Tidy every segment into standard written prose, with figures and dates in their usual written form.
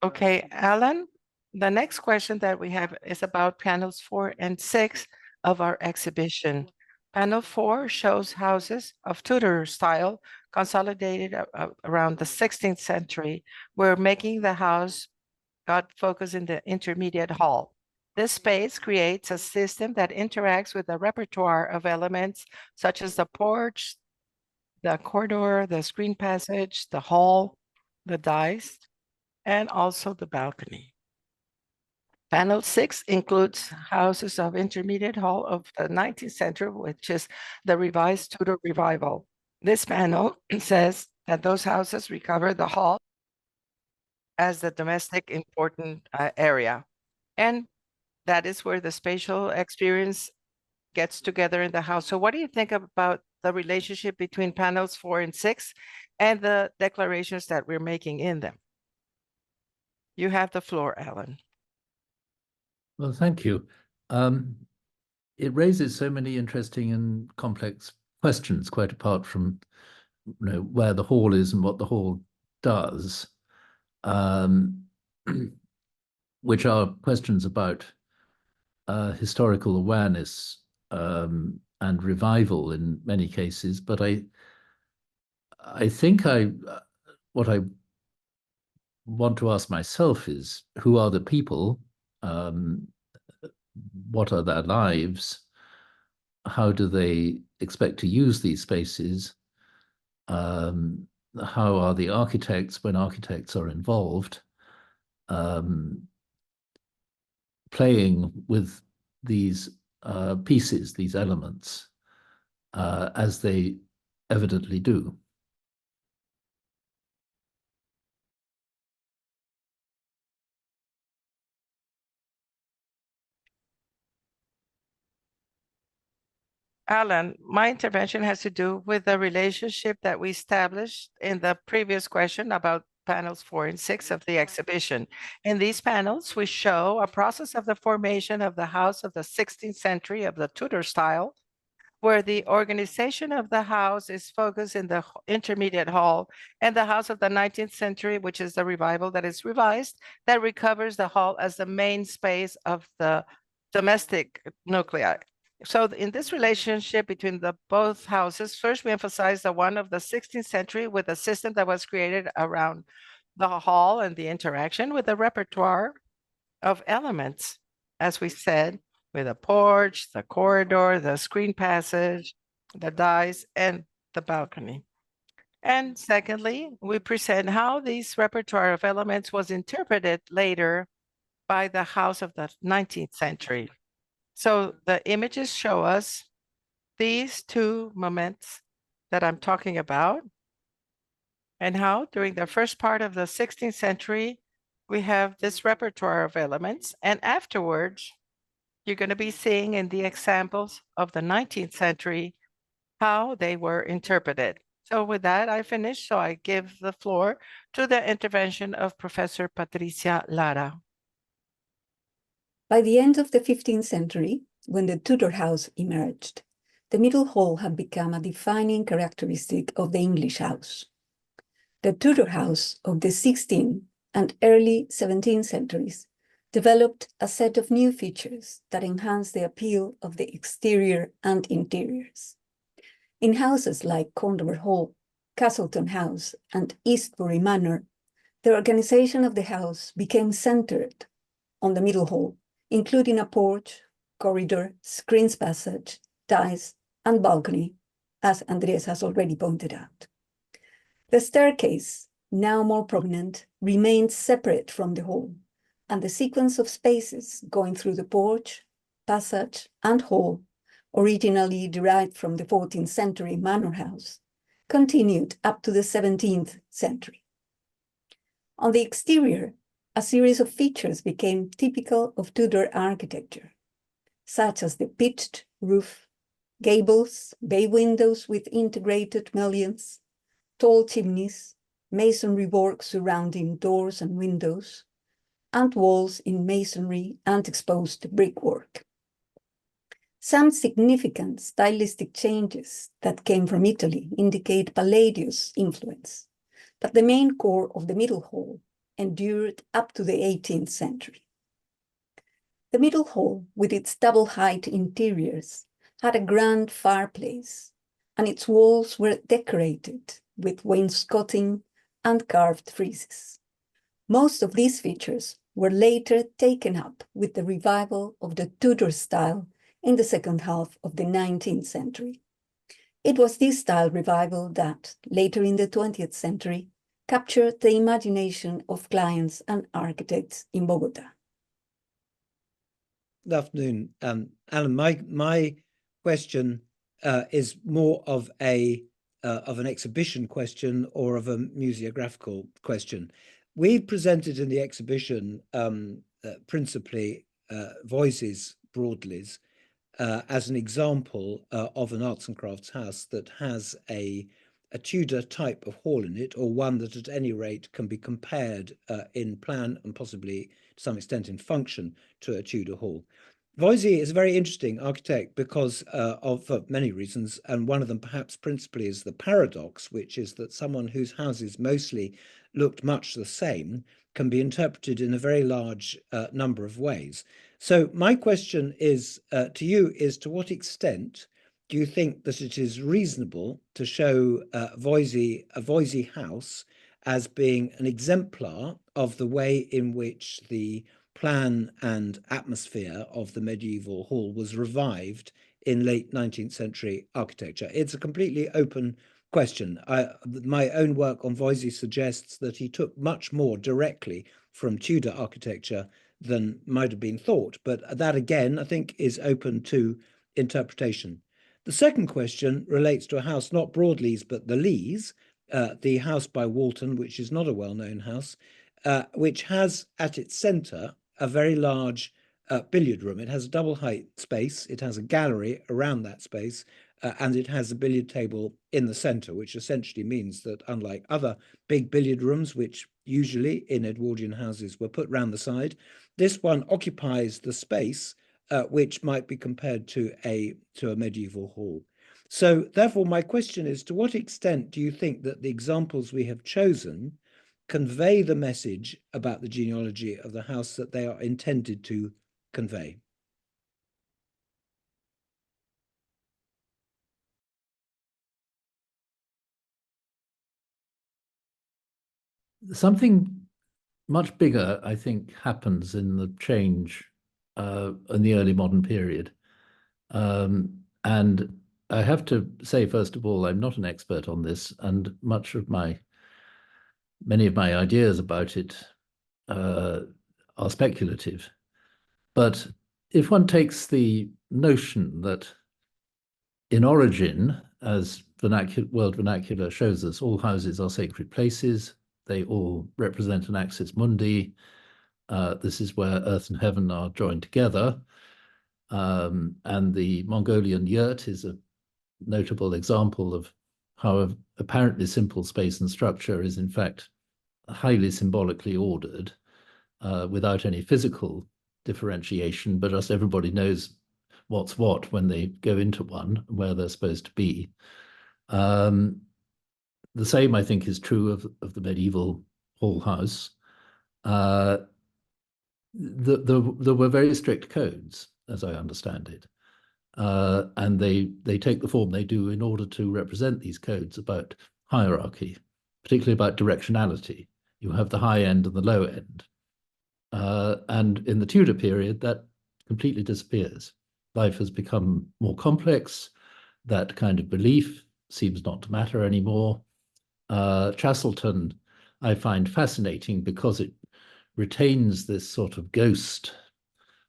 Okay, Alan, the next question that we have is about panels 4 and 6 of our exhibition. Panel 4 shows houses of Tudor style consolidated around the 16th century, where making the house got focus in the intermediate hall. This space creates a system that interacts with a repertoire of elements such as the porch, the corridor, the screen passage, the hall, the dais, and also the balcony. Panel 6 includes houses of intermediate hall of the 19th century, which is the revised Tudor revival. This panel says that those houses recover the hall as the domestic important area. And that is where the spatial experience gets together in the house. So what do you think about the relationship between panels 4 and 6 and the declarations that we're making in them? You have the floor, Alan. Well, thank you. It raises so many interesting and complex questions, quite apart from where the hall is and what the hall does, which are questions about historical awareness and revival in many cases. But I think what I want to ask myself is, who are the people? What are their lives? How do they expect to use these spaces? How are the architects, when architects are involved, playing with these pieces, these elements, as they evidently do? Alan, my intervention has to do with the relationship that we established in the previous question about panels 4 and 6 of the exhibition. In these panels, we show a process of the formation of the house of the 16th century of the Tudor style, where the organization of the house is focused in the intermediate hall, and the house of the 19th century, which is the revival that is revised, that recovers the hall as the main space of the domestic nuclei. So in this relationship between the both houses, first we emphasize the one of the 16th century with a system that was created around the hall and the interaction with a repertoire of elements, as we said, with a porch, the corridor, the screen passage, the dais, and the balcony. And secondly, we present how this repertoire of elements was interpreted later by the house of the 19th century. So the images show us these two moments that I'm talking about, and how during the first part of the 16th century, we have this repertoire of elements, and afterwards, you're going to be seeing in the examples of the 19th century how they were interpreted. So with that, I finish. So I give the floor to the intervention of Professor Patricia Lara. By the end of the 15th century, when the Tudor house emerged, the middle hall had become a defining characteristic of the English house. The Tudor house of the 16th and early 17th centuries developed a set of new features that enhanced the appeal of the exterior and interiors. In houses like Condover Hall, Castleton House, and Eastbury Manor, the organization of the house became centered on the middle hall, including a porch, corridor, screens passage, dais, and balcony, as Andrés has already pointed out. The staircase, now more prominent, remained separate from the hall, and the sequence of spaces going through the porch, passage, and hall, originally derived from the 14th century manor house, continued up to the 17th century. On the exterior, a series of features became typical of Tudor architecture, such as the pitched roof, gables, bay windows with integrated mullions, tall chimneys, masonry work surrounding doors and windows, and walls in masonry and exposed brickwork. Some significant stylistic changes that came from Italy indicate Palladio's influence, but the main core of the middle hall endured up to the 18th century. The middle hall, with its double-height interiors, had a grand fireplace, and its walls were decorated with wainscoting and carved friezes. Most of these features were later taken up with the revival of the Tudor style in the second half of the 19th century. It was this style revival that, later in the 20th century, captured the imagination of clients and architects in Bogota. Good afternoon, Alan. My question is more of an exhibition question or of a museographical question. We've presented in the exhibition principally Voices Broadleys as an example of an arts and crafts house that has a Tudor type of hall in it, or one that at any rate can be compared in plan and possibly to some extent in function to a Tudor hall. Voisey is a very interesting architect because for many reasons, and one of them perhaps principally is the paradox, which is that someone whose houses mostly looked much the same can be interpreted in a very large number of ways. So my question is to you is, to what extent do you think that it is reasonable to show a Voisey house as being an exemplar of the way in which the plan and atmosphere of the medieval hall was revived in late 19th century architecture? It's a completely open question. My own work on Voisey suggests that he took much more directly from Tudor architecture than might have been thought, but that again I think is open to interpretation. The second question relates to a house, not Broadleys, but the Lees, the house by Walton, which is not a well-known house, which has at its centre a very large billiard room. It has a double height space, it has a gallery around that space, and it has a billiard table in the centre, which essentially means that unlike other big billiard rooms, which usually in Edwardian houses were put round the side, this one occupies the space which might be compared to a medieval hall. So therefore, my question is, to what extent do you think that the examples we have chosen convey the message about the genealogy of the house that they are intended to convey? Something much bigger, I think, happens in the change in the early modern period. And I have to say, first of all, I'm not an expert on this, and many of my ideas about it are speculative. But if one takes the notion that in origin, as world vernacular shows us, all houses are sacred places, they all represent an axis mundi. This is where earth and heaven are joined together. And the Mongolian yurt is a notable example of how an apparently simple space and structure is in fact highly symbolically ordered without any physical differentiation, but just everybody knows what's what when they go into one, where they're supposed to be. The same, I think, is true of the medieval hall house. There were very strict codes, as I understand it. And they take the form they do in order to represent these codes about hierarchy, particularly about directionality. You have the high end and the low end. And in the Tudor period, that completely disappears. Life has become more complex. That kind of belief seems not to matter anymore. Chastleton, I find fascinating because it retains this sort of ghost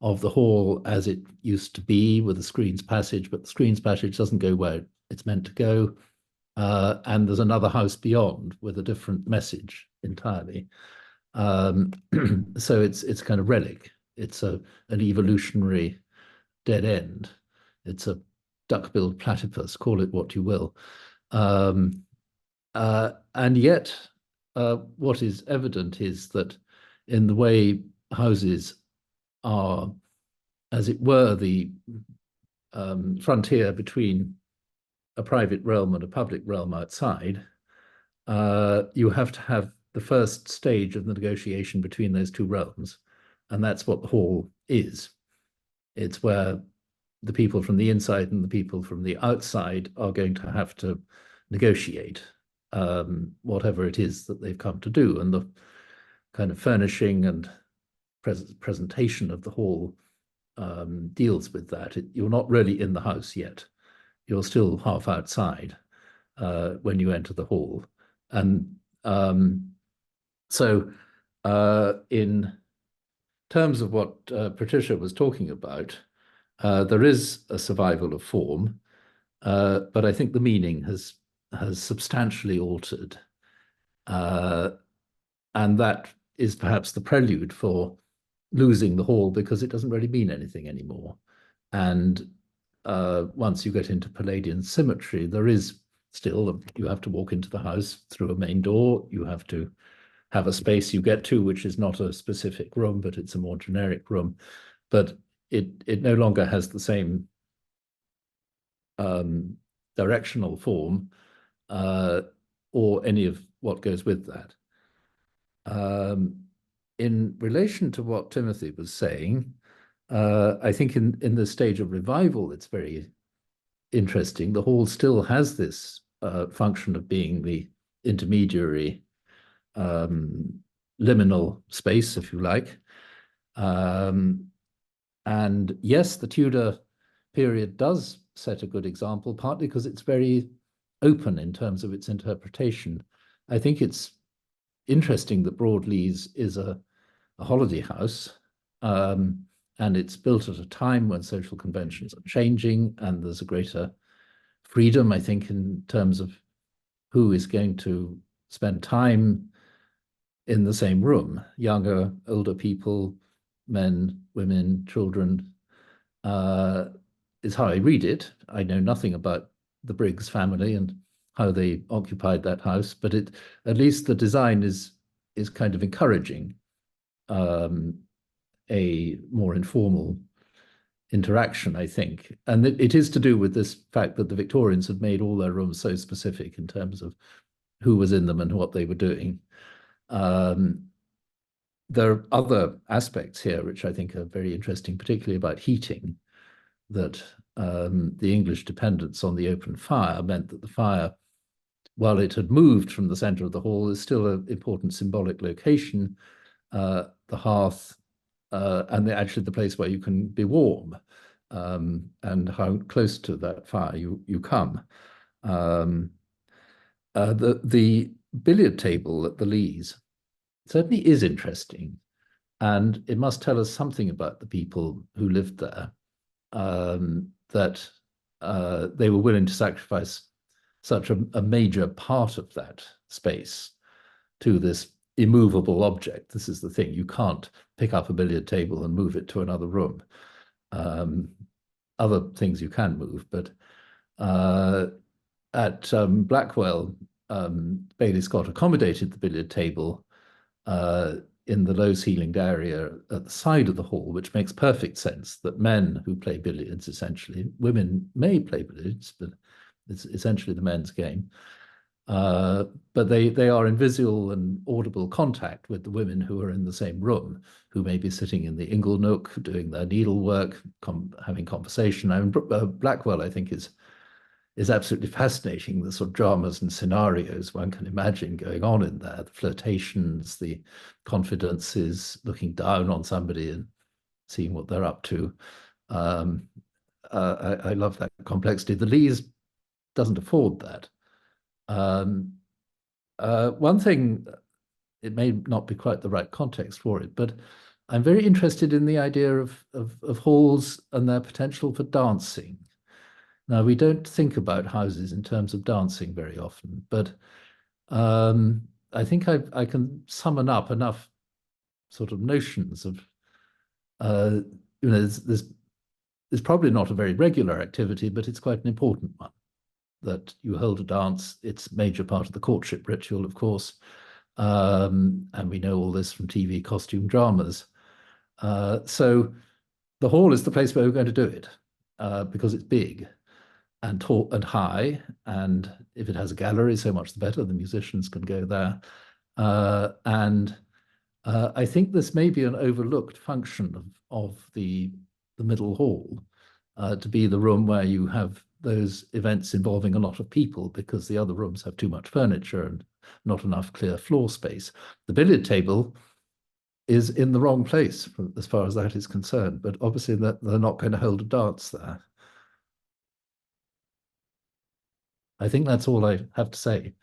of the hall as it used to be with the screen's passage, but the screen's passage doesn't go where it's meant to go. And there's another house beyond with a different message entirely. So it's kind of relic. It's an evolutionary dead end. It's a duck-billed platypus, call it what you will. And yet, what is evident is that in the way houses are, as it were, the frontier between a private realm and a public realm outside, you have to have the first stage of the negotiation between those two realms. And that's what the hall is. It's where the people from the inside and the people from the outside are going to have to negotiate whatever it is that they've come to do. And the kind of furnishing and presentation of the hall deals with that. You're not really in the house yet. You're still half outside when you enter the hall. And so in terms of what Patricia was talking about, there is a survival of form, but I think the meaning has substantially altered. And that is perhaps the prelude for losing the hall, because it doesn't really mean anything anymore. And once you get into Palladian symmetry, there is still, you have to walk into the house through a main door. You have to have a space you get to, which is not a specific room, but it's a more generic room. But it no longer has the same directional form or any of what goes with that. In relation to what Timothy was saying, I think in the stage of revival, it's very interesting. The hall still has this function of being the intermediary liminal space, if you like. And yes, the Tudor period does set a good example, partly because it's very open in terms of its interpretation. I think it's interesting that Broadleys is a holiday house, and it's built at a time when social conventions are changing, and there's a greater freedom, I think, in terms of who is going to spend time in the same room. Younger, older people, men, women, children, is how I read it. I know nothing about the Briggs family and how they occupied that house, but at least the design is kind of encouraging a more informal interaction, I think. And it is to do with this fact that the Victorians had made all their rooms so specific in terms of who was in them and what they were doing. There are other aspects here which I think are very interesting, particularly about heating, that the English dependence on the open fire meant that the fire, while it had moved from the center of the hall, is still an important symbolic location, the hearth, and actually the place where you can be warm, and how close to that fire you come. The billiard table at the Lees certainly is interesting, and it must tell us something about the people who lived there, that they were willing to sacrifice such a major part of that space to this immovable object. This is the thing, you can't pick up a billiard table and move it to another room. Other things you can move, but at Blackwell, Bailey Scott accommodated the billiard table in the low-ceilinged area at the side of the hall, which makes perfect sense, that men who play billiards, essentially, women may play billiards, but it's essentially the men's game. But they are in visual and audible contact with the women who are in the same room, who may be sitting in the ingle nook, doing their needlework, having conversation. I mean, Blackwell, I think, is absolutely fascinating, the sort of dramas and scenarios one can imagine going on in there, the flirtations, the confidences, looking down on somebody and seeing what they're up to. I love that complexity. The Lees doesn't afford that. One thing, it may not be quite the right context for it, but I'm very interested in the idea of halls and their potential for dancing. Now, we don't think about houses in terms of dancing very often, but I think I can summon up enough sort of notions of, there's probably not a very regular activity, but it's quite an important one, that you hold a dance. It's a major part of the courtship ritual, of course, and we know all this from TV costume dramas. So the hall is the place where we're going to do it, because it's big and tall and high, and if it has a gallery, so much the better. The musicians can go there, And I think this may be an overlooked function of the middle hall, to be the room where you have those events involving a lot of people, because the other rooms have too much furniture and not enough clear floor space. The billiard table is in the wrong place as far as that is concerned, but obviously that they're not going to hold a dance there. I think that's all I have to say.